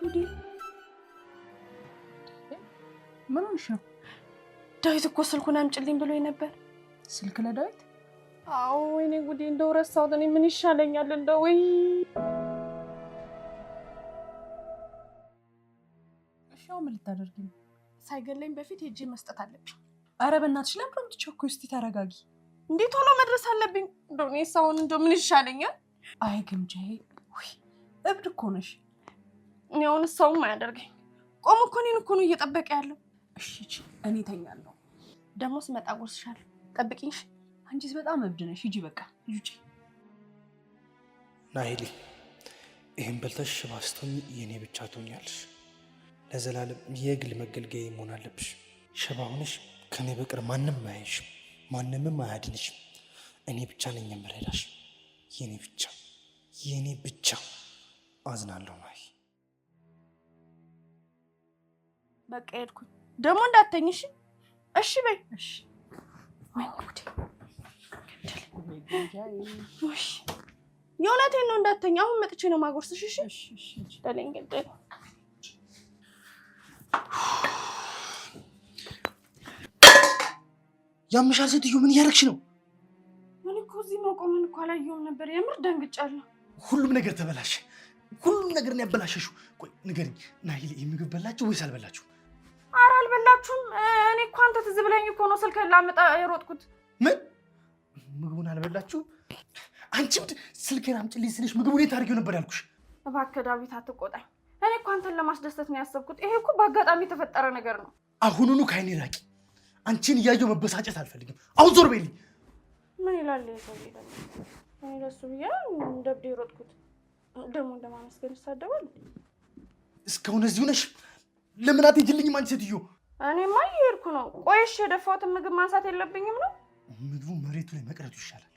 ጉዴ ምን ሆነሽ ነው? ዳዊት እኮ ስልኩን አምጪልኝ ብሎኝ ነበር። ስልክ ለዳዊት? አዎ ወይኔ ጉዴ እንደው ረሳሁት። እኔ ምን ይሻለኛል እንደው ወይ እሺው ምን ልታደርጊ ነው? ሳይገለኝ በፊት ሄጄ መስጠት አለብኝ። አረ በእናትሽ ለምን ነው የምትቸኩይ? እስቲ ተረጋጊ። እንዴት ሆኖ መድረስ አለብኝ? እንደው እኔ ሳውን እንደው ምን ይሻለኛል? አይ ግምጃዬ ወይ እብድ እኮ ነሽ። እኔ አሁን ሰውም አያደርገኝ። ቆሞ እኮ እኔን እኮ ነው እየጠበቀ ያለው። እሺ እኔ ተኛለሁ። ደግሞ ስመጣ ጎርስሻለሁ። ጠብቂኝ። አንቺስ በጣም እብድ ነሽ። ሂጂ በቃ ሂጂ። ናሂሊ ይሄን በልተሽ ሽባስቶኝ የኔ ብቻ ትሆኛለሽ። ለዘላለም የግል መገልገያ መሆን አለብሽ። ሽባ ሆነሽ ከኔ በቀር ማንም አያይሽም፣ ማንምም አያድንሽም። እኔ ብቻ ነኝ የምረዳሽ። የኔ ብቻ አዝናለሁ ናሂ። በቃ ሄድኩኝ። ደግሞ እንዳትተኝሽ እሺ በይ። እሺ ወይ ጉዴ እሺ የእውነቴን ነው እንዳትተኛ። አሁን መጥቼ ነው ማጎርስሽ። እሺ እሺ ደለኝ ገደል ያምሻል። ሴትዮ ምን እያደረግሽ ነው? ምን እኮ እዚህ መቆምን እኮ አላየሁም ነበር። የምር ደንግጫለሁ። ሁሉም ነገር ተበላሽ። ሁሉም ነገር ነው ያበላሸሽው። ቆይ ንገሪኝ ናሂሊ፣ ይሄ ምግብ በላችሁ ወይስ አልበላችሁ? ኧረ አልበላችሁም። እኔ እኮ አንተ ትዝ ብለኝ እኮ ነው ስልክ ላመጣ የሮጥኩት። ምን ምግቡን አልበላችሁ? አንቺም ስልኬን አምጪልኝ ስልሽ ምግቡን የት አድርጌው ነበር ያልኩሽ? እባክህ ዳዊት አትቆጣኝ። እኔ እኮ አንተን ለማስደሰት ነው ያሰብኩት። ይሄ እኮ በአጋጣሚ የተፈጠረ ነገር ነው። አሁኑኑ ከዓይኔ ራቂ። አንቺን እያየሁ መበሳጨት አልፈልግም። አሁን ዞር በይልኝ። ምን ይላል ሰው ይላል? እኔ ለሱ ብዬ እንደብድ የሮጥኩት ደግሞ እንደማመስገን ይሳደባል። እስካሁን እዚሁ ነሽ? ለምን አትሄጂልኝም አንቺ ሴትዮ? እኔማ እየሄድኩ ነው። ቆይሽ የደፋሁትን ምግብ ማንሳት የለብኝም ነው? ምግቡ መሬቱ ላይ መቅረቱ ይሻላል።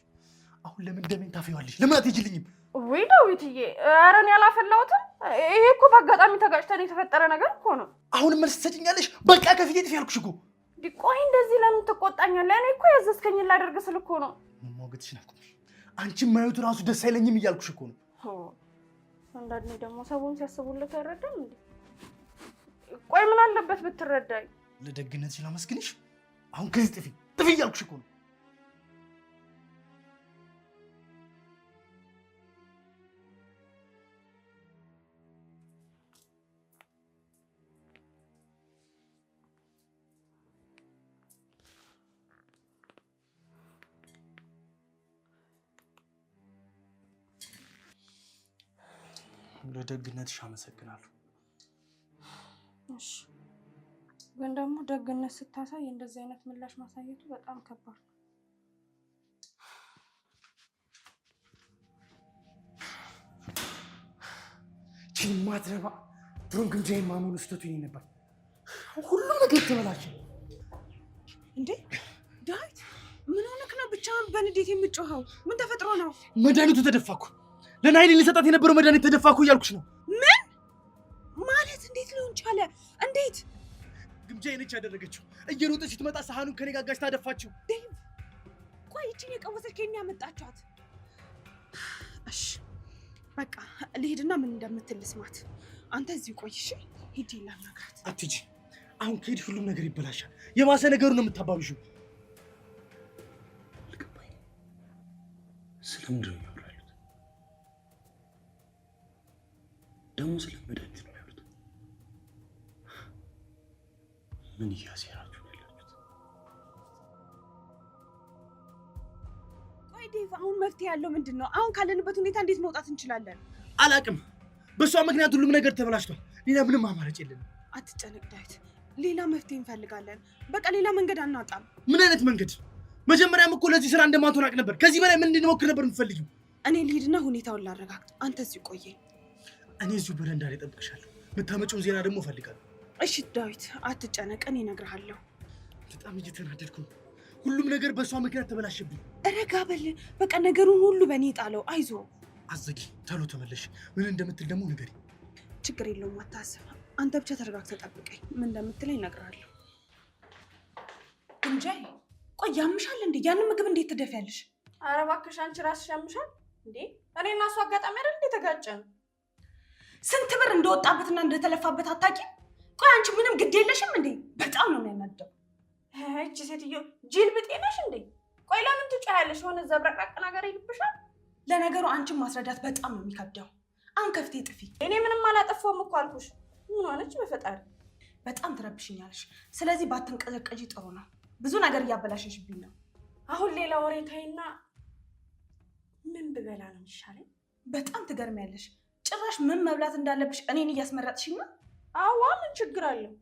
አሁን ለምን ደሜን ታፈይዋለሽ? ለምን አትሄጂልኝም? ወይ ዳዊትዬ፣ ኧረ እኔ አላፈላሁትም። ይሄ እኮ በአጋጣሚ ተጋጭተን የተፈጠረ ነገር እኮ ነው። አሁንም መልስ ትሰጪኛለሽ? በቃ ከፊቴ ጥፊ ያልኩሽ እኮ። ቆይ እንደዚህ ለምን ትቆጣኛለህ? እኔ እኮ ያዘዝከኝን ላደርግ ስል እኮ ነው። መሟገትሽን አቁሚ። አንቺን ማየቱ ራሱ ደስ አይለኝም እያልኩሽ እኮ ነው። አንዳንዴ ደግሞ ሰውን ሲያስቡለት አይረዳም እንዴ? ቆይ ምን አለበት ብትረዳኝ? ለደግነትሽ ላመስግንሽ። አሁን ከዚህ ጥፊ እያልኩሽ እኮ ነው። ለደግነትሽ አመሰግናለሁ። እሺ ግን ደግሞ ደግነት ስታሳይ እንደዚህ አይነት ምላሽ ማሳየቱ በጣም ከባድ ነው። ማትረባ ድሮን ግምጃዬ ማመኑ ስህተቱ ይሄ ነበር። ሁሉም ነገር ተበላሸ። እንዴ ዳዊት ምን ሆነክ ነው ብቻህን በንዴት የምትጮኸው? ምን ተፈጥሮ ነው? መድኃኒቱ ተደፋኩ። ለናሂሊ ሊሰጣት የነበረው መድኃኒት ተደፋኩ እያልኩሽ ነው። ምን ማለት? እንዴት ሊሆን ቻለ? እንዴት? ግምጃዬ ነች ያደረገችው። እየሮጠች ስትመጣ ሳህኑን ከኔ ጋር ጋጭታ ደፋችው። ቆይ እቺን የቀወሰች ከኛ ያመጣችኋት? እሺ በቃ ልሂድና ምን እንደምትል ልስማት። አንተ እዚሁ ቆይ እሺ? ሂጂ ላናግራት። አትሂጂ። አሁን ከሄድሽ ሁሉም ነገር ይበላሻል። የባሰ ነገሩን ነው የምታባብሺው። አልገባኝም። ስለምንድን ነው የሚያወራሉት? ደግሞ ስለ መድኃኒት ነው ያሉት። ምን እያሴራችሁ ነው ያላችሁት? ቆይ ዴቭ፣ አሁን መፍትሄ ያለው ምንድን ነው? አሁን ካለንበት ሁኔታ እንዴት መውጣት እንችላለን? አላቅም። በሷ ምክንያት ሁሉም ነገር ተበላሽቷል። ሌላ ምንም አማራጭ የለንም። አትጨነቅ ዳዊት፣ ሌላ መፍትሄ እንፈልጋለን። በቃ ሌላ መንገድ አናጣም። ምን አይነት መንገድ? መጀመሪያም እኮ ለዚህ ስራ እንደማትሆን አውቅ ነበር። ከዚህ በላይ ምን እንድንሞክር ነበር የምትፈልጊው? እኔ ልሂድና ሁኔታውን ላረጋግጥ። አንተ እዚሁ ቆየኝ። እኔ እዚሁ በረንዳ ላይ እጠብቅሻለሁ። የምታመጪውን ዜና ደግሞ እፈልጋለሁ። እሺ ዳዊት አትጨነቅ፣ እኔ እነግርሃለሁ። በጣም እየተናደድኩ ነው። ሁሉም ነገር በእሷ ምክንያት ተበላሸብኝ። ረጋ በል በቃ፣ ነገሩን ሁሉ በእኔ ጣለው። አይዞ አዘጊ፣ ቶሎ ተመለሽ። ምን እንደምትል ደግሞ ንገሪ። ችግር የለውም አታስብ። አንተ ብቻ ተረጋግተህ ጠብቀኝ። ምን እንደምትለኝ እነግርሃለሁ። እንጂ ቆይ ያምሻል እንዴ? ያንን ምግብ እንዴት ትደፊያለሽ? ኧረ እባክሽ አንቺ ራስሽ ያምሻል እንዴ? እኔ እና እሱ አጋጣሚ አይደል እንዴ ተጋጨን? ስንት ብር እንደወጣበትና እንደተለፋበት አታውቂም? ቆይ አንቺ ምንም ግድ የለሽም እንዴ? በጣም ነው የሚያናደው። እቺ ሴትዮ ጅል ብጤ ነሽ እንዴ? ቆይ ለምን ትጫያለሽ? ሆነ ዘብረቅራቅ ነገር ይልብሻል። ለነገሩ አንቺን ማስረዳት በጣም ነው የሚከብደው። አሁን ከፍቴ ጥፊ። እኔ ምንም አላጠፋሁም እኮ አልኩሽ። ምን ሆነች በፈጣሪ? በጣም ትረብሽኛለሽ። ስለዚህ ባትንቀዘቀጂ ጥሩ ነው። ብዙ ነገር እያበላሸሽብኝ ነው። አሁን ሌላ ወሬ ተይና ምን ብበላ ነው የሚሻለኝ? በጣም ትገርሚያለሽ። ጭራሽ ምን መብላት እንዳለብሽ እኔን እያስመረጥሽኝ ነው። አዋ ምን ችግር አለው?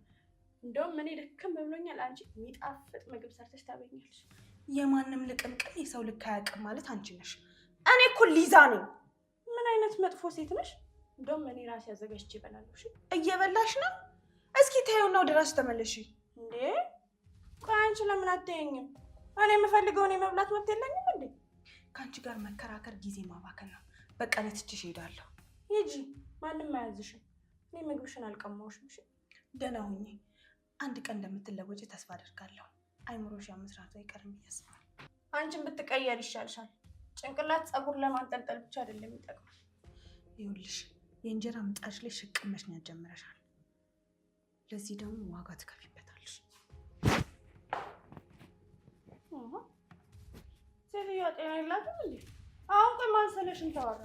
እንደውም እኔ ደከም ብሎኛል። አንቺ የሚጣፍጥ ምግብ ሰርተሽ ታበኛለሽ። የማንም ልቅምቅም የሰው ልክ አያውቅም ማለት አንቺ ነሽ። እኔ እኮ ሊዛ ነኝ። ምን አይነት መጥፎ ሴት ነሽ? እንደውም እኔ ራሴ አዘጋጅቼ እበላለሁ። እሺ እየበላሽ ነው? እስኪ ታዩና ወደ ራስሽ ተመለሽ። እንዴ ቆይ አንቺ ለምን አትይኝም? እኔ የምፈልገውን የመብላት መብት የለኝም እንዴ? ከአንቺ ጋር መከራከር ጊዜ ማባከን ነው። በቃ እኔ ትቼሽ እሄዳለሁ። ሂጂ፣ ማንም አያዝሽም። እኔ ምግብሽን አልቀማሁሽም። እሺ ደህና ሁኚ። አንድ ቀን እንደምትለወጪ ተስፋ አደርጋለሁ። አይምሮሽ መስራቱ አይቀርም እያስባል። አንቺን ብትቀየር ይሻልሻል። ጭንቅላት ፀጉር ለማንጠልጠል ብቻ አይደለም የሚጠቅመው። ይኸውልሽ የእንጀራ ምጣድሽ ላይ ሽቅብ መሽኛት ጀምረሻል። ለዚህ ደግሞ ዋጋ ትከፊበታለሽ። ሴትዮዋ ጤና የላትም እንዴ? አሁን ቆይ ማንሰለሽን ታወራ።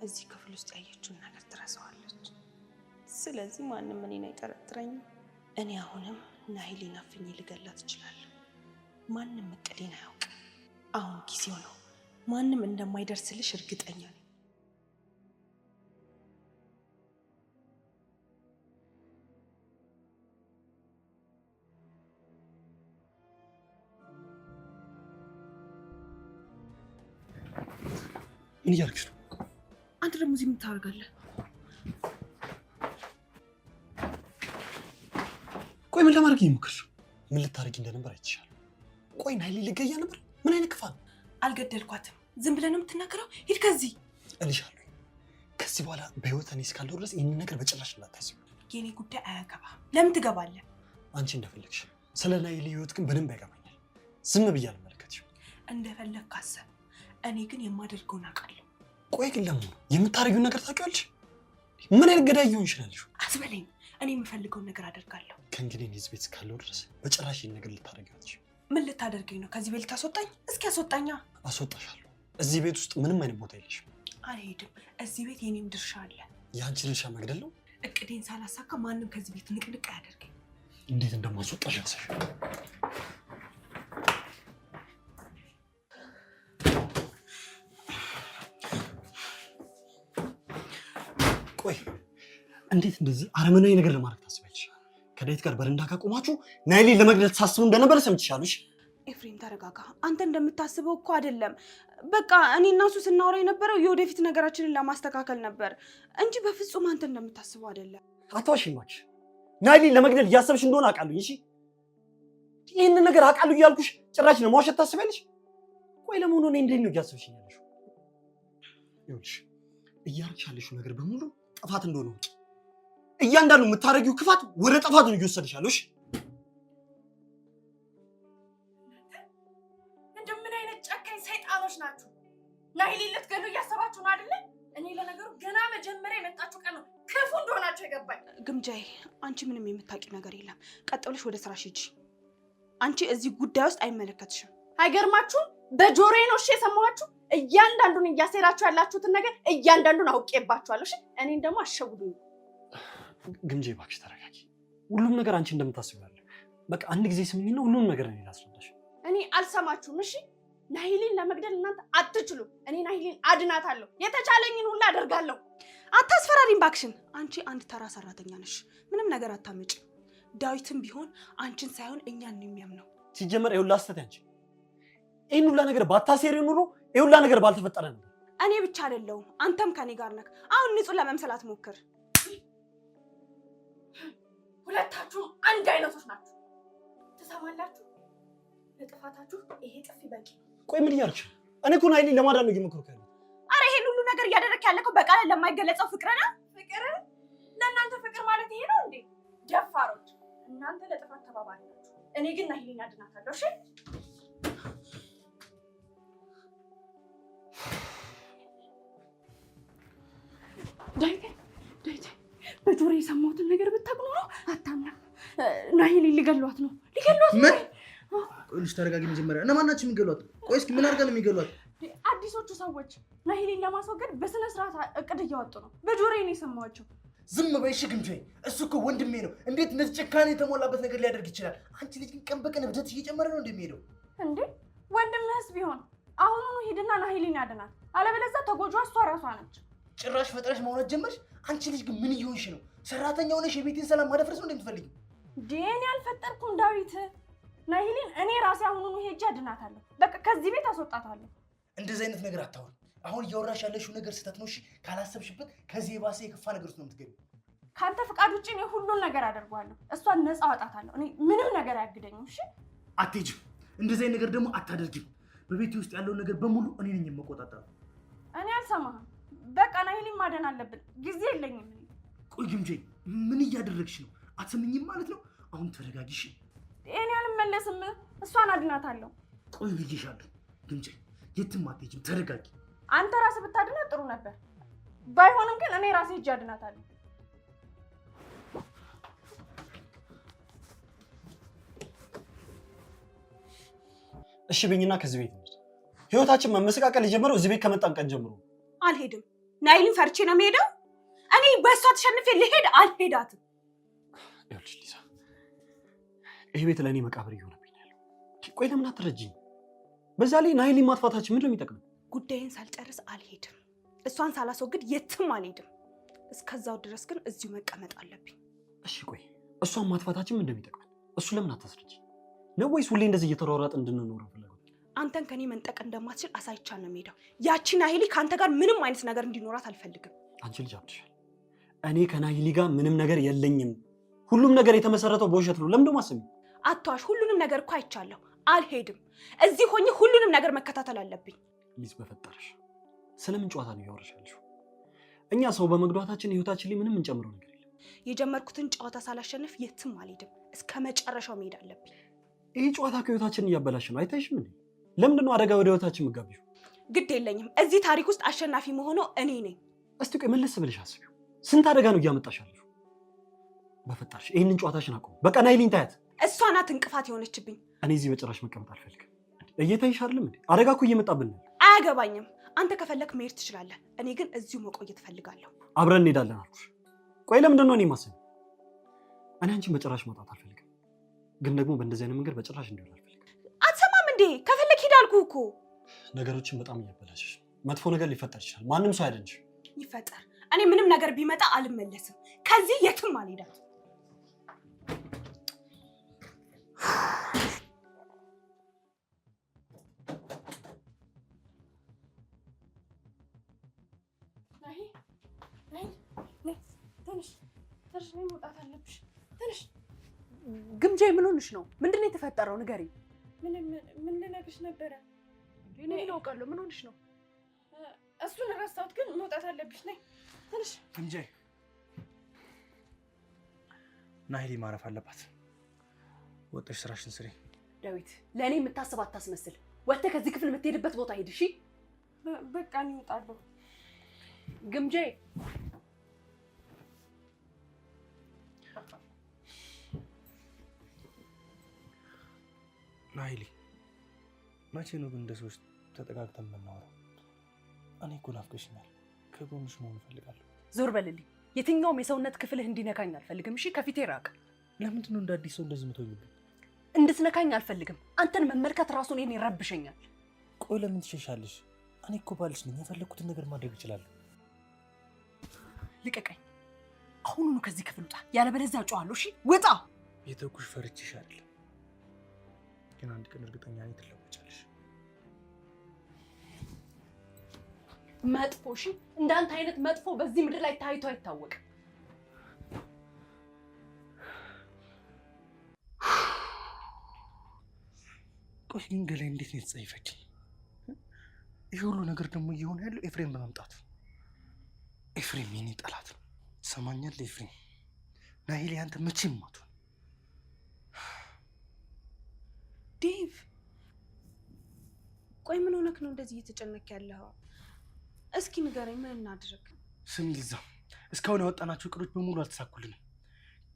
እዚህ ክፍል ውስጥ ያየችውን ነገር ትረሳዋለች። ስለዚህ ማንም እኔን አይጠረጥረኝም። እኔ አሁንም ናሂሌን አፍኜ ልገላት እችላለሁ። ማንም እቅዴን አያውቅም። አሁን ጊዜው ነው። ማንም እንደማይደርስልሽ እርግጠኛ ነኝ። ምን እያደረግሽ ነው? አንተ ደግሞ እዚህ ምን ታደርጋለህ? ቆይ ምን ለማድረግ እየሞከርሽ ነው? ምን ልታደርጊ እንደነበር አይተሻል። ቆይ ናሂሌ ልገያ ነበር? ምን አይነት ክፋት ነው? አልገደልኳትም። ዝም ብለህ ነው የምትናገረው? ሂድ ከዚህ እልሻለሁ። ከዚህ በኋላ በህይወት እኔ እስካለሁ ድረስ ይህንን ነገር በጭራሽ እንዳታስቢ። የኔ ጉዳይ አያገባም። ለምን ትገባለህ? አንቺ እንደፈለግሽ። ስለ ናሂሌ ህይወት ግን በደንብ ያገባኛል። ዝም ብዬ አልመለከትሽም። እንደፈለግ ካሰብ፣ እኔ ግን የማደርገውን አውቃለሁ። ቆይ ግን ለምን የምታደርጊውን ነገር ታውቂዋለሽ? ምን አይነት ገዳይ እየሆንሽ ነው ያለሽው? አትበለኝ። እኔ የምፈልገውን ነገር አደርጋለሁ። ከእንግዲህ እኔ እዚህ ቤት እስካለሁ ድረስ በጭራሽ ይህን ነገር ልታደርጊው አትችይም። ምን ልታደርገኝ ነው? ከዚህ ቤት ልታስወጣኝ? እስኪ አስወጣኛ። አስወጣሻለሁ። እዚህ ቤት ውስጥ ምንም አይነት ቦታ የለሽም። አልሄድም። እዚህ ቤት የኔም ድርሻ አለ። የአንቺ ድርሻ መግደል ነው? እቅዴን ሳላሳካ ማንም ከዚህ ቤት ንቅንቅ አያደርገኝ። እንዴት እንደማስወጣሽ ያሳሽ። ቆይ እንዴት እንደዚህ አረመናዊ ነገር ለማድረግ ታስቢያለሽ? ከዳዊት ጋር በረንዳ ካቆማችሁ ናሂሌን ለመግደል ታስቡ እንደነበረ ሰምቻለሽ። ኤፍሬም ተረጋጋ። አንተ እንደምታስበው እኮ አይደለም። በቃ እኔ እና እሱ ስናወራ የነበረው የወደፊት ነገራችንን ለማስተካከል ነበር እንጂ በፍጹም አንተ እንደምታስበው አይደለም። አትዋሽኝ እባክሽ። ናሂሌን ለመግደል እያሰብሽ እንደሆነ አውቃለሁ። እሺ ይህንን ነገር አውቃለሁ እያልኩሽ ጭራሽ ነው መዋሸት ታስቢያለሽ? ቆይ ለመሆኑ እኔ እንዴት ነው እያሰብሽኝ ያለሽው? ይኸውልሽ እያደረግሽ ያለሽው ነገር በሙሉ ጥፋት እንደሆነ ወቂ። እያንዳንዱ የምታደርጊው ክፋት ወደ ጥፋት ነው እየወሰደሽ ያለሽ። እንደምን አይነት ጨካኝ ሰይጣኖች ናችሁ! ናሂሌን ልትገሉ እያሰባችሁ ነው አይደለ? እኔ ለነገሩ ገና መጀመሪያ የመጣችሁ ቀን ነው ክፉ እንደሆናችሁ የገባኝ። ግምጃዬ፣ አንቺ ምንም የምታውቂው ነገር የለም። ቀጥ ብለሽ ወደ ስራሽ ሂጂ። አንቺ እዚህ ጉዳይ ውስጥ አይመለከትሽም። አይገርማችሁም? በጆሮዬ ነው እሺ የሰማኋችሁ። እያንዳንዱን እያሴራችሁ ያላችሁትን ነገር እያንዳንዱን አውቄባችኋለሁ። እሺ እኔን ደግሞ አሸውዱኝ። ግምጄ እባክሽ ተረጋጊ። ሁሉም ነገር አንቺ እንደምታስቢው ያለ። በቃ አንድ ጊዜ ስምኝና ሁሉም ነገር እኔ ላስረዳሽ። እኔ አልሰማችሁም። እሺ ናሂሌን ለመግደል እናንተ አትችሉ። እኔ ናሂሌን አድናታለሁ። የተቻለኝን ሁሉ አደርጋለሁ። አታስፈራሪኝ እባክሽን። አንቺ አንድ ተራ ሰራተኛ ነሽ። ምንም ነገር አታመጭ። ዳዊትም ቢሆን አንቺን ሳይሆን እኛን ነው የሚያምነው። ሲጀመር ይኸውልህ አስተት አንቺ ይሄን ሁላ ነገር ባታሴሪ ኑሮ ይሄ ሁላ ነገር ባልተፈጠረ ነበር። እኔ ብቻ አይደለሁም፣ አንተም ከኔ ጋር ነህ። አሁን ንጹህ ለመምሰል አትሞክር። ሁለታችሁም አንድ አይነቶች ናችሁ። ትሰማላችሁ? ለጥፋታችሁ ይሄ ጥፊ በቂ። ቆይ ምን እያልሽ? እኔ እኮ ናይሊ ለማዳን ነው እየሞከርኩ ያለው። አረ ይሄን ሁሉ ነገር እያደረክ ያለከው በቃል ለማይገለጸው ፍቅር ነው። ፍቅር ለእናንተ ፍቅር ማለት ይሄ ነው እንዴ? ደፋሮች እናንተ ለጥፋት ተባባሪ ናችሁ። እኔ ግን ናይሊን አድናታለሁ። እሺ ዳይቴ በጆሮዬ የሰማሁትን ነገር ብታውቅ ኖሮ አታምናም። ናይሊን ሊገሏት ነው። ምን? ቆይሽ ተረጋጊ መጀመሪያ። እነማን ናቸው የሚገሏት? ቆይ እስኪ ምን አድርገው ነው የሚገሏት? አዲሶቹ ሰዎች ናይሊን ለማስወገድ በስነ ስርዓት እቅድ እያወጡ ነው። በጆሮዬ ነው የሰማኋቸው። ዝም በይ እሺ ግምቼ። እሱ እኮ ወንድሜ ነው። እንዴት እንደዚህ ጭካኔ የተሞላበት ነገር ሊያደርግ ይችላል? አንቺ ልጅ ግን ቀን በቀን እብደት እየጨመረ ነው እንደሚሄደው። እንዴ ወንድምህስ ቢሆን አሁኑኑ ሂድና ናይሊን ያድናት። አለበለዚያ ተጎጂዋ እሷ ራሷ ነች። ጭራሽ ፈጥረሽ ማውራት ጀመርሽ። አንቺ ልጅ ግን ምን እየሆንሽ ነው? ሰራተኛ ሆነሽ የቤቴን ሰላም ማደፍረስ ነው እንደምትፈልጊው? ዴን ያልፈጠርኩም ዳዊት። ናይሊን እኔ ራሴ አሁኑኑ ሄጄ አድናታለሁ። በቃ ከዚህ ቤት አስወጣታለሁ። እንደዚህ አይነት ነገር አታውሪ። አሁን እያወራሽ ያለሽው ነገር ስህተት ነው። እሺ ካላሰብሽበት ከዚህ የባሰ የከፋ ነገር ውስጥ ነው የምትገቢው። ካንተ ፍቃድ ውጪ እኔ ሁሉን ነገር አደርጋለሁ። እሷን ነፃ አወጣታለሁ። እኔ ምንም ነገር አያግደኝም። እሺ አትሄጂም። እንደዚህ አይነት ነገር ደግሞ አታደርጊም። በቤቴ ውስጥ ያለውን ነገር በሙሉ እኔ ነኝ የምቆጣጠረው። እኔ አልሰማህም። በቃ ናይሊን ማደን አለብን። ጊዜ የለኝም። ቆይ ግምጄ ምን እያደረግሽ ነው? አትሰምኝም ማለት ነው? አሁን ተረጋጊ። እሺ እኔ አልመለስም። እሷን አድናታለሁ። ቆይ ብዬሻለሁ ግምጄ፣ የትም አትሄጂም። ተረጋጊ። አንተ ራስህ ብታድናት ጥሩ ነበር። ባይሆንም ግን እኔ ራሴ ሄጄ አድናታለሁ። እሺ በእኛና ከዚህ ቤት እንሂድ። ህይወታችን መመሰቃቀል የጀመረው እዚህ ቤት ከመጣን ቀን ጀምሮ። አልሄድም። ናይሊን ፈርቼ ነው የምሄደው። እኔ በእሷ ተሸንፌ ልሄድ አልሄዳትም። ይኸውልሽ ሊዛ፣ ይሄ ቤት ለእኔ መቃብር እየሆነብኝ ነው ያለው። ቆይ ለምን አትረጂኝ? በዛ ላይ ናይሊን ማጥፋታችን ምንድን ነው የሚጠቅመው? ጉዳይን ሳልጨርስ አልሄድም። እሷን ሳላስወግድ የትም አልሄድም። እስከዛው ድረስ ግን እዚሁ መቀመጥ አለብኝ። እሺ ቆይ እሷን ማጥፋታችን ምንድን ነው የሚጠቅመን? እሱ ለምን አታስረጂ? ነው ወይስ ሁሌ እንደዚህ እየተሯሯጥ እንድንኖር ፍላጎት? አንተን ከኔ መንጠቅ እንደማትችል አሳይቻል ነው የምሄደው። ያቺ ናይሊ ከአንተ ጋር ምንም አይነት ነገር እንዲኖራት አልፈልግም። አንቺ ልጅ አብድሻል። እኔ ከናይሊ ጋር ምንም ነገር የለኝም። ሁሉም ነገር የተመሰረተው በውሸት ነው። ለምን ደግሞ አስቢ? አትዋሽ። ሁሉንም ነገር እኮ አይቻለሁ። አልሄድም። እዚህ ሆኜ ሁሉንም ነገር መከታተል አለብኝ። ሊዝ በፈጠረሽ ስለምን ጨዋታ ነው ያወራሻልሽ? እኛ ሰው በመግባታችን ህይወታችን ላይ ምንም እንጨምረው ነገር የለም። የጀመርኩትን ጨዋታ ሳላሸንፍ የትም አልሄድም። እስከ መጨረሻው መሄድ አለብኝ። ይሄ ጨዋታ ከህይወታችን እያበላሽ ነው። አይታይሽም እንዴ? ለምንድን ነው አደጋ ወደ ህይወታችን መጋቢው? ግድ የለኝም። እዚህ ታሪክ ውስጥ አሸናፊ መሆነው እኔ ነኝ። እስቲ ቆይ መለስ ብለሽ አስቢው። ስንት አደጋ ነው እያመጣሻለሽ? በፈጠረሽ ይሄንን ጨዋታሽን አቁም። በቃ ናይሊን ታያት። እሷ ናት እንቅፋት የሆነችብኝ። እኔ እዚህ በጭራሽ መቀመጥ አልፈልግም። እየታይሽ አይደለም እንዴ? አደጋ እኮ እየመጣብን ነው። አያገባኝም። አንተ ከፈለክ መሄድ ትችላለህ። እኔ ግን እዚሁ መቆየት እፈልጋለሁ። አብረን እንሄዳለን አልኩሽ። ቆይ ለምንድን ነው እኔ ማሰብ? እኔ አንቺን በጭራሽ መውጣት አልፈልግም። ግን ደግሞ በእንደዚህ አይነት መንገድ በጭራሽ እንዲሆን አልፈልግም። አትሰማም እንዴ? ከፈለክ ሂድ አልኩህ እኮ። ነገሮችን በጣም እያበላሽሽ። መጥፎ ነገር ሊፈጠር ይችላል። ማንም ሰው አይደንሽ። ይፈጠር። እኔ ምንም ነገር ቢመጣ አልመለስም። ከዚህ የትም አልሄዳትም። መውጣት አለብሽ። ግምጄ ምን ሆንሽ ነው? ምንድን ነው የተፈጠረው? ንገሪኝ። ምን ልነግርሽ ነበረ? እኔ አውቃለሁ። ምን ሆንሽ ነው? እሱን ረሳሁት፣ ግን መውጣት አለብሽ። ነይ ትንሽ። ግምጄ ናይሊ ማረፍ አለባት። ወጥሽ ስራሽን ስሪ። ዳዊት፣ ለእኔ የምታስብ አታስመስል። ወጥተህ ከዚህ ክፍል የምትሄድበት ቦታ ሂድ። እሺ በቃ እኔ እወጣለሁ። ግምጄ ናይሊ፣ መቼ ነው ግን እንደ ሰዎች ተጠጋግተን የምናወራው? እኔ እኮ ናፍቀሽኛል። ከጎንሽ መሆን እፈልጋለሁ። ዞር በልልኝ። የትኛውም የሰውነት ክፍልህ እንዲነካኝ አልፈልግም። እሺ ከፊቴ ራቅ። ለምንድን ነው እንደ አዲስ ሰው እንደዚህ የምትሆኝብኝ? እንድትነካኝ አልፈልግም። አንተን መመልከት ራሱ እኔን ይረብሸኛል። ቆይ ለምን ትሸሻለሽ? እኔ እኮ ባልሽ ነኝ። የፈለኩትን ነገር ማድረግ እችላለሁ። ልቀቀኝ። አሁኑኑ ከዚህ ክፍል ውጣ፣ ያለበለዚያ እጮሃለሁ። እሺ ውጣ። የተኩሽ ፈርችሽ አይደለም፣ ግን አንድ ቀን እርግጠኛ ነኝ ትለወጫለሽ። መጥፎ። እሺ እንዳንተ አይነት መጥፎ በዚህ ምድር ላይ ታይቶ አይታወቅም። ቆይ ግን ገላይ እንዴት ነው የተጸየፈችኝ? ይሄ ሁሉ ነገር ደግሞ እየሆነ ያለው ኤፍሬም በመምጣቱ። ኤፍሬም የኔ ጠላት ነው። ትሰማኛለህ ኤፍሬም? ናሂሌ አንተ መቼም አትሆን። ዴቭ ቆይ ምን ሆነክ ነው እንደዚህ እየተጨነክ ያለው? እስኪ ንገረኝ፣ ምን እናድርግ? ስሚ ሊዛ፣ እስካሁን ያወጣናቸው እቅዶች በሙሉ አልተሳኩልንም።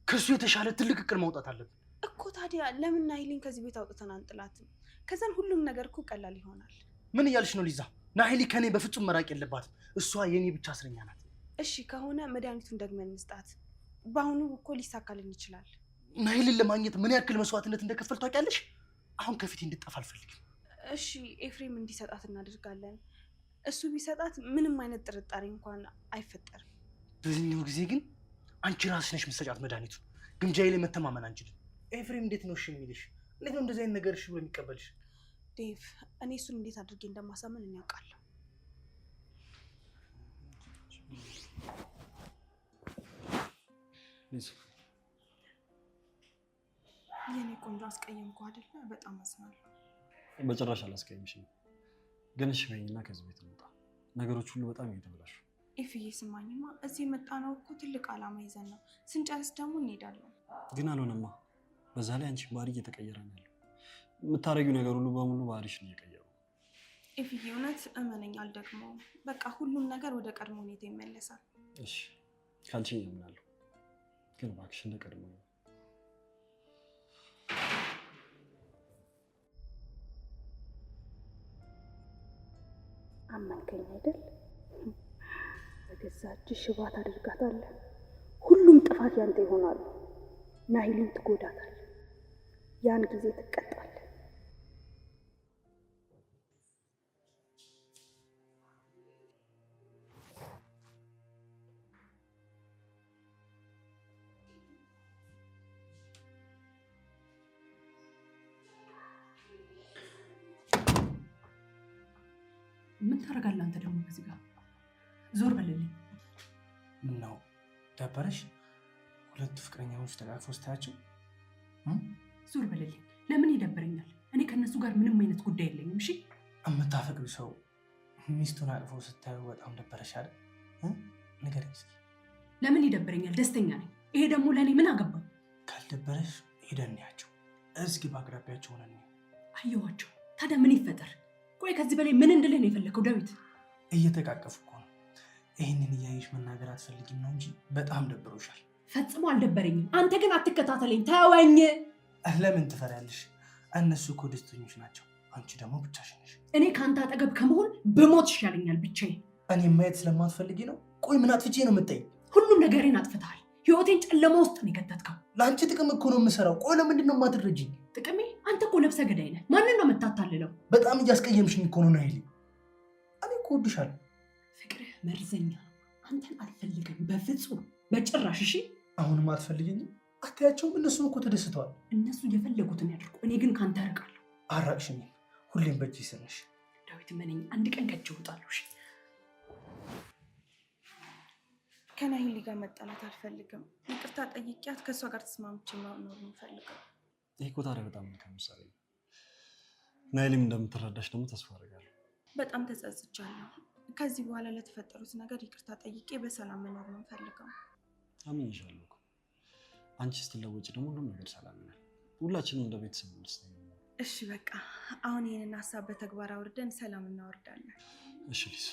ከሱ የተሻለ ትልቅ እቅድ ማውጣት አለብን እኮ። ታዲያ ለምን ናሂሌን ከዚህ ቤት አውጥተን አንጥላትም? ከዛን ሁሉም ነገር እኮ ቀላል ይሆናል። ምን እያልሽ ነው ሊዛ? ናሂሌ ከኔ በፍጹም መራቅ የለባትም። እሷ የኔ ብቻ እስረኛ ናት። እሺ ከሆነ መድኃኒቱን ደግመን እንስጣት። በአሁኑ እኮ ሊሳካልን ይችላል። ናሂልን ለማግኘት ምን ያክል መስዋዕትነት እንደከፈል ታውቂያለሽ? አሁን ከፊቴ እንድጠፋ አልፈልግም። እሺ ኤፍሬም እንዲሰጣት እናደርጋለን። እሱ ቢሰጣት ምንም አይነት ጥርጣሬ እንኳን አይፈጠርም። በዚህኛው ጊዜ ግን አንቺ ራስሽ ነሽ የምትሰጫት መድኃኒቱ። ግምጃዬ ላይ መተማመን አንችልም። ኤፍሬም እንዴት ነው እሺ የሚልሽ? እንዴት ነው እንደዚህ አይነት ነገር እሺ ብሎ የሚቀበልሽ? ዴቭ እኔ እሱን እንዴት አድርጌ እንደማሳመን እኔ ያውቃለሁ። የኔ ቆንጆ አስቀየምኩ አይደለ? በጣም አዝናለሁ። በጭራሽ አላስቀየምሽም። ግን እሺ በይኝና ከዚህ ቤት እንውጣ። ነገሮች ሁሉ በጣም እየተበላሹ። ኢፍዬ ስማኝማ፣ እዚህ የመጣነው እኮ ትልቅ ዓላማ ይዘን ነው። ስንጨርስ ደግሞ እንሄዳለን። ግን አልሆነማ። በዛ ላይ አንቺ ባህሪ እየተቀየረ ነው ያለው። የምታረጊው ነገር ሁሉ በሙሉ ባህሪሽን እየቀየሩ። ኢፍዬ እውነት እመነኝ፣ አልደግመውም። በቃ ሁሉም ነገር ወደ ቀድሞ ሁኔታ ይመለሳል። እሺ ካልሽኝ አምናለሁ። ግን እባክሽ እንደ ቀድሞ ነው። አመንከኝ አይደል? በገዛ እጅሽ ሽባ ታደርጋታለህ። ሁሉም ጥፋት ያንተ ይሆናሉ። ናሂልን ትጎዳታለህ። ያን ጊዜ ትቀጣለህ። ምን ታደርጋለህ አንተ ደግሞ በዚህ ጋር? ዞር በልልኝ። ምን ነው ደበረሽ? ሁለቱ ፍቅረኛዎች ተቃቅፈው ስታያቸው? ዞር በልልኝ። ለምን ይደበረኛል? እኔ ከነሱ ጋር ምንም አይነት ጉዳይ የለኝም። እሺ የምታፈቅሪው ሰው ሚስቱን አቅፈው ስታዩ በጣም ደበረሽ አይደል? ንገረኝ እስኪ። ለምን ይደበረኛል? ደስተኛ ነኝ። ይሄ ደግሞ ለእኔ ምን አገባኝ? ካልደበረሽ ሄደን እንያቸው እስኪ። በአቅራቢያቸው ሆነን አየኋቸው። ታዲያ ምን ይፈጠር? ቆይ ከዚህ በላይ ምን እንድልህ ነው የፈለከው ዳዊት? እየተቃቀፉ እኮ ነው። ይህንን እያየሽ መናገር አትፈልጊም ነው እንጂ በጣም ደብሮሻል። ፈጽሞ አልደበረኝም። አንተ ግን አትከታተለኝ፣ ተወኝ። ለምን ትፈሪያለሽ? እነሱ እኮ ደስተኞች ናቸው፣ አንቺ ደግሞ ብቻሽን ነሽ። እኔ ከአንተ አጠገብ ከመሆን ብሞት ይሻለኛል ብቻዬን። እኔ ማየት ስለማትፈልጊ ነው? ቆይ ምን አጥፍቼ ነው የምትጠይኝ? ሁሉም ነገሬን አጥፍተሃል። ህይወቴን ጨለማ ውስጥ ነው የከተትከው። ለአንቺ ጥቅም እኮ ነው የምሰራው። ቆይ ለምንድን ነው የማትረጂኝ? ጥቅሜ? አንተ እኮ ነፍሰ ገዳይ ነህ። ማንን ነው የምታታልለው? በጣም እያስቀየምሽኝ እኮ ነው ናሂሌ። እኔ እኮ እወድሻለሁ። ፍቅርህ መርዘኛ ነው። አንተን አልፈልግም በፍጹም በጭራሽ። እሺ አሁንም አትፈልጊኝም? አታያቸውም? እነሱም እኮ ተደስተዋል። እነሱ የፈለጉትን ያድርጉ። እኔ ግን ካንተ እርቃለሁ። አራቅሽኝም። ሁሌም በእጅ ይስነሽ። ዳዊት መነኝ፣ አንድ ቀን ከእጅ እወጣለሁ። እሺ ከናሂሌ ጋር መጣላት አልፈልግም። ይቅርታ ጠይቂያት ከእሷ ጋር ተስማምቼ መኖር የምፈልገው። ይህ እኮ ታዲያ በጣም መልካም ምሳሌ ነው። ናሂሌም እንደምትረዳሽ ደግሞ ተስፋ አደርጋለሁ። በጣም ተጸጽቻለሁ። ከዚህ በኋላ ለተፈጠሩት ነገር ይቅርታ ጠይቄ በሰላም መኖር ነው የምፈልገው። አምኜሻለሁ እኮ። አንቺ ስትለወጪ ደግሞ ሁሉም ነገር ሰላም ይሆናል። ሁላችንም እንደ ቤተሰብ ደስተኛ ነን። እሺ በቃ አሁን ይህንን ሀሳብ በተግባር አውርደን ሰላም እናወርዳለን። እሺ ሊስ፣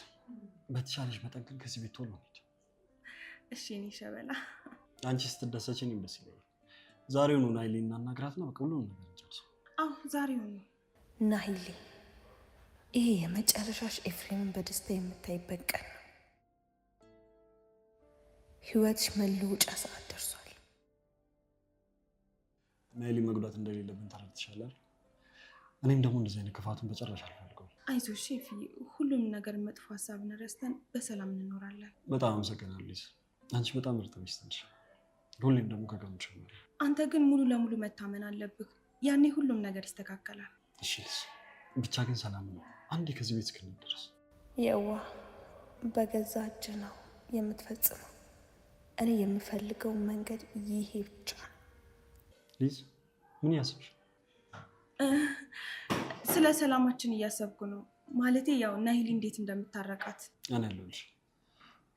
በተቻለሽ መጠን ግን ከዚህ ቤት ቶሎ እንሂድ። እሺ እኔ ሸበላ፣ አንቺ ስትደሰች እኔም ደስ ይለኛል። ዛሬውኑ ናሂሌን እናናግራትና በቃ ሁሉንም ነገር እንጨርሰው። አዎ ዛሬውኑ። ናሂሌ፣ ይሄ የመጨረሻሽ ኤፍሬምን በደስታ የምታይበት ቀን ነው። ህይወትሽ መለወጫ ሰዓት ደርሷል። ናሂሌን መጉዳት እንደሌለብን ተረድተሻል። እኔም ደግሞ እንደዚህ አይነት ክፋቱን በጭራሽ አልፈልገውም። አይዞሽ ሼፊ፣ ሁሉንም ነገር መጥፎ ሀሳብን ረስተን በሰላም እንኖራለን። በጣም አመሰግናለሁ ሊስ። አንቺ በጣም ምርጥ ሚስት ነሽ። ሁሌም ደግሞ ከጎንሽ ነኝ። አንተ ግን ሙሉ ለሙሉ መታመን አለብህ። ያኔ ሁሉም ነገር ይስተካከላል። እሺ ሊስ፣ ብቻ ግን ሰላም ነው አንዴ ከዚህ ቤት እስክንደርስ። የዋ በገዛ እጅ ነው የምትፈጽመው። እኔ የምፈልገው መንገድ ይሄ ብቻ። ሊዝ ምን ያስብሽ? ስለ ሰላማችን እያሰብኩ ነው። ማለቴ ያው ናሂሊ እንዴት እንደምታረቃት። እኔ አለሁልሽ።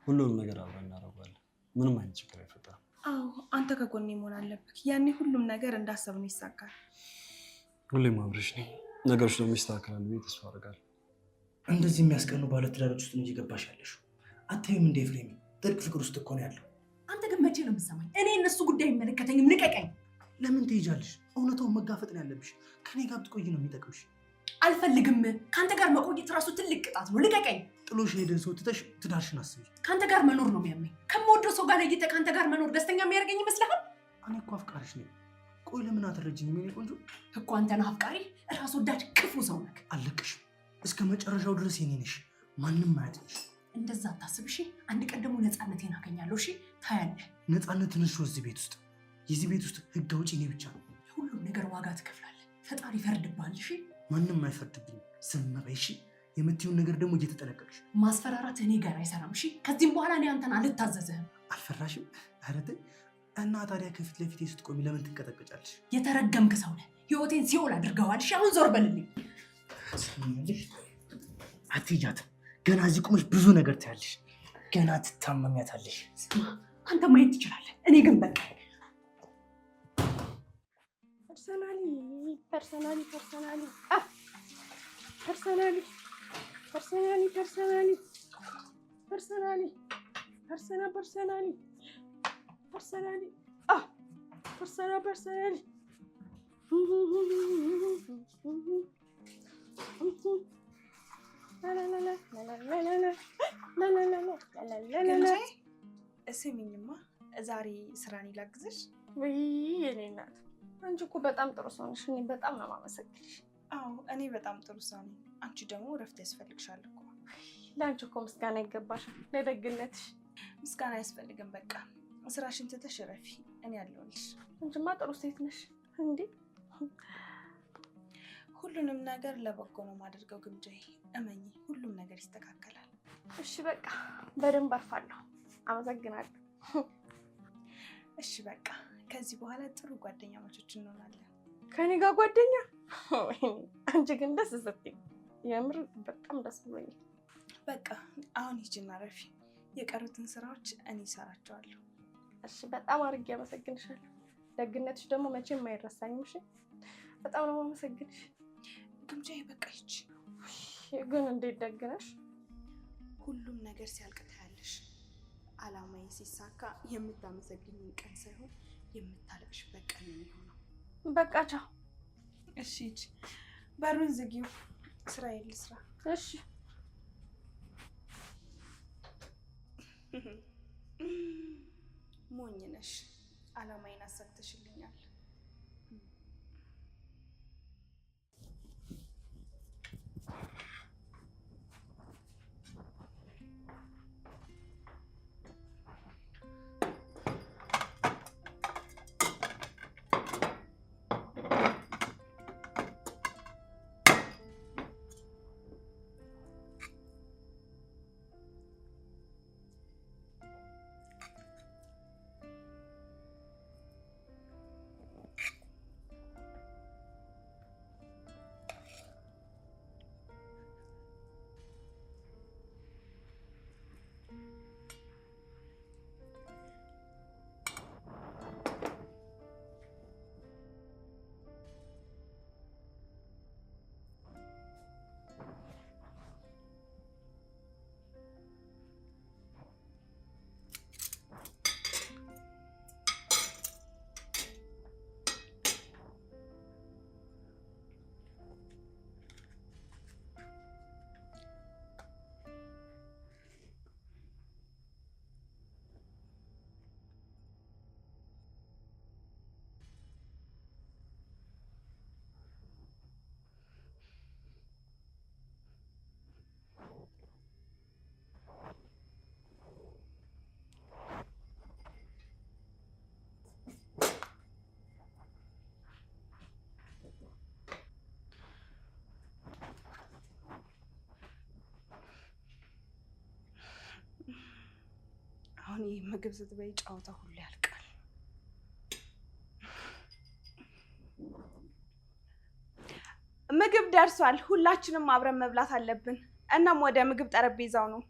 ሁሉንም ነገር አብረን እናደርጋለን። ምንም አይነት ችግር አይፈጠርም። አዎ አንተ ከጎኔ መሆን አለብህ። ያኔ ሁሉም ነገር እንዳሰብነው ይሳካል። ሁሌም አብረሽ ነኝ። ነገሮች ደግሞ ይስተካከላሉ ብዬ ተስፋ አደርጋለሁ። እንደዚህ የሚያስቀኑ ባለትዳሮች ውስጥ ነው እየገባሽ ያለሽው። አታዩም እንደ ኤፍሬም ጥልቅ ፍቅር ውስጥ እኮ ነው ያለው። አንተ ግን መቼ ነው የምትሰማኝ? እኔ እነሱ ጉዳይ አይመለከተኝም። ልቀቀኝ። ለምን ትሄጃለሽ? እውነታውን መጋፈጥ ነው ያለብሽ። ከኔ ጋር ብትቆይ ነው የሚጠቅምሽ። አልፈልግም። ከአንተ ጋር መቆየት ራሱ ትልቅ ቅጣት ነው። ልቀቀኝ። ጥሎሽ ሄደን ሰው ትተሽ ትዳርሽን አስቢ። ከአንተ ጋር መኖር ነው የሚያመኝ። ከምወደው ሰው ጋር ለይተህ ከአንተ ጋር መኖር ደስተኛ የሚያደርገኝ ይመስልሃል? እኔ እኮ አፍቃሪሽ ነኝ። ቆይ ለምን አትረጅኝም? የኔ ቆንጆ እኮ አንተ ነህ አፍቃሪ፣ ራስ ወዳድ፣ ክፉ ሰው ነህ። አለቅሽም። እስከ መጨረሻው ድረስ የኔ ነሽ። ማንም አያጥንሽ። እንደዛ አታስብ እሺ። አንድ ቀን ደግሞ ነፃነቴን አገኛለሁ። እሺ ታያለህ። ነፃነትን እሺ። እዚህ ቤት ውስጥ የዚህ ቤት ውስጥ ህግ አውጪ እኔ ብቻ ነው። ሁሉም ነገር ዋጋ ትከፍላለህ። ፈጣሪ ይፈርድብሃል። እሺ ማንም አይፈርድብኝም። ዝም በይ እሺ። የምትይውን ነገር ደግሞ እየተጠነቀቅሽ። ማስፈራራት እኔ ጋር አይሰራም። እሺ ከዚህም በኋላ እኔ አንተን አልታዘዝህም። አልፈራሽም? ኧረ ተይ። እና ታዲያ ከፊት ለፊቴ ስትቆሚ ለምን ትንቀጠቀጫለሽ? የተረገምክ ሰው ነህ። ህይወቴን ሲኦል አድርገዋል። እሺ አሁን ዞር በልልኝ። አትሄጃትም። ገና እዚህ ቆመሽ ብዙ ነገር ታያለሽ። ገና ትታመሚያታለሽ። አንተ ማየት ትችላለህ። እኔ ግን በቃ ስሚኝማ ዛሬ ስራን ላግዝሽ? ወይ የኔ እናት አንቺ እኮ በጣም ጥሩ ሰው ነሽ። እኔ በጣም ነው የማመሰግንሽ። አዎ እኔ በጣም ጥሩ ሰው ነኝ። አንቺ ደግሞ እረፍት ያስፈልግሻል እኮ። ለአንቺ እኮ ምስጋና ይገባሻል ለደግነትሽ። ምስጋና አያስፈልግም። በቃ ስራሽን ትተሽ እረፊ፣ እኔ አለሁልሽ። አንቺማ ጥሩ ሴት ነሽ እንዴ። ሁሉንም ነገር ለበጎ ነው የማደርገው ግምጃዬ፣ እመኚ፣ ሁሉም ነገር ይስተካከላል። እሺ በቃ በደንብ አርፋለሁ። አመሰግናለሁ። እሺ በቃ ከዚህ በኋላ ጥሩ ጓደኛሞች እንሆናለን። ከኔ ጋር ጓደኛ? አንቺ ግን ደስ ስትይ፣ የምር በጣም ደስ ብሎኛል። በቃ አሁን ሂጂና ረፊ፣ የቀሩትን ስራዎች እኔ እሰራቸዋለሁ። እሺ በጣም አድርጌ አመሰግንሻለሁ። ደግነትሽ ደግሞ መቼም አይረሳኝም። እሺ በጣም ነው የማመሰግንሽ ግምጃዬ። በቃ ሂጂ። ግን እንዴት ደግነሽ? ሁሉም ነገር ሲያልቅ ታያለሽ። አላማዬ ሲሳካ የምታመሰግኝኝ ቀን ሳይሆን የምታለቅሽበት ቀን ነው የሚሆነው። በቃ ቻው። እሺ ሂጂ። በሩን ዝጊው፣ ስራዬን ልስራ። እሺ ሞኝ ነሽ። አላማዬን አሳክተሽልኛል። አሁን ይህ ምግብ ስትበይ ጨዋታ ሁሉ ያልቃል። ምግብ ደርሷል። ሁላችንም አብረን መብላት አለብን። እናም ወደ ምግብ ጠረጴዛው ነው።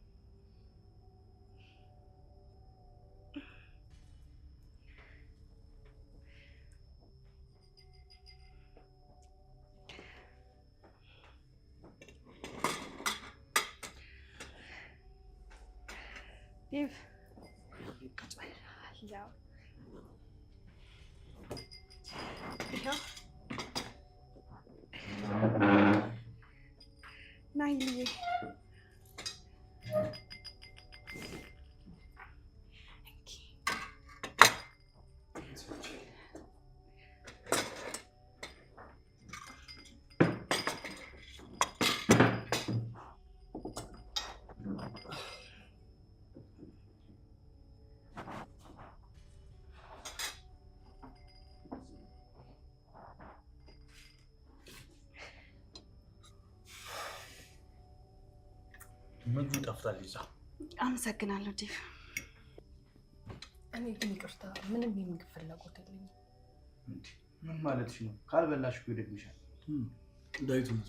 ዴቭ ያው ናይልዬ ምግቡ ጠፍቷል። ሊዛ አመሰግናለሁ ዴቭ። እኔ ግን ይቅርታ ምንም የምግብ ፍላጎት የለኝም። ምን ማለትሽ ነው? ካልበላሽ እኮ ይደግምሻል። ዳዊት ነው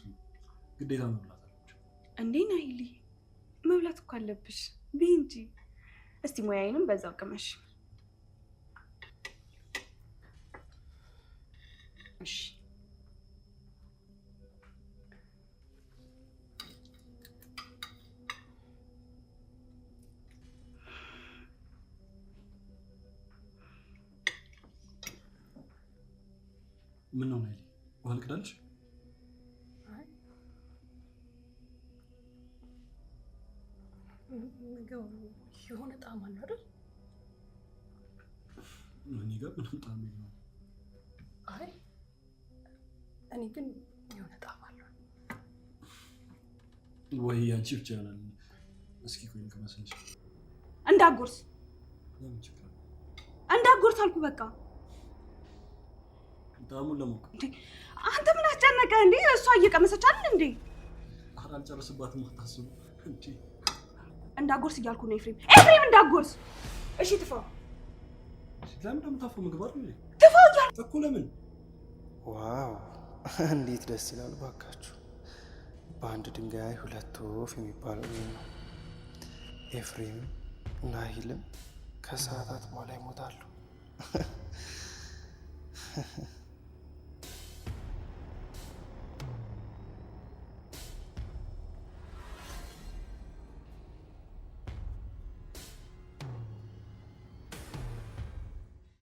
ግዴታ መብላት አለብሽ እንዴ? ናይሊ መብላት እኮ አለብሽ ብይ እንጂ። እስቲ ሙያዬንም በዛው ቅመሽ። እሺ ምን ነው ናይሊ ውሃ ልቅዳልሽ? ምግብ የሆነ ጣዕም አለው አይደል? እኔ ጋር ምንም ጣዕም የለውም። አይ እኔ ግን የሆነ ጣዕም አለው። ወይ አንቺ ብቻ ይሆናል። እስኪ ቆይ ልቅመስልሽ። እንዳጎርስ ለምን ችግር አለ? እንዳጎርስ አልኩ በቃ። ጣዕሙን ለሞቅ አንተ ምን አስጨነቀ እንዴ? እሷ እየቀመሰች አይደል እንዴ? ኧረ አልጨርስባትም አታስቡ እንዴ። እንዳጎርስ እያልኩ ነው ኤፍሬም እንዳጎርስ። እሺ ትፋው። ለምን እንደምታፈው ምግብ አይደል? ትፋው እያልኩ እኮ ለምን? ዋው እንዴት ደስ ይላል ባካችሁ። በአንድ ድንጋይ ሁለት ወፍ የሚባለው ይህ ነው። ኤፍሬም ናሂልም ከሰዓታት በኋላ ይሞታሉ።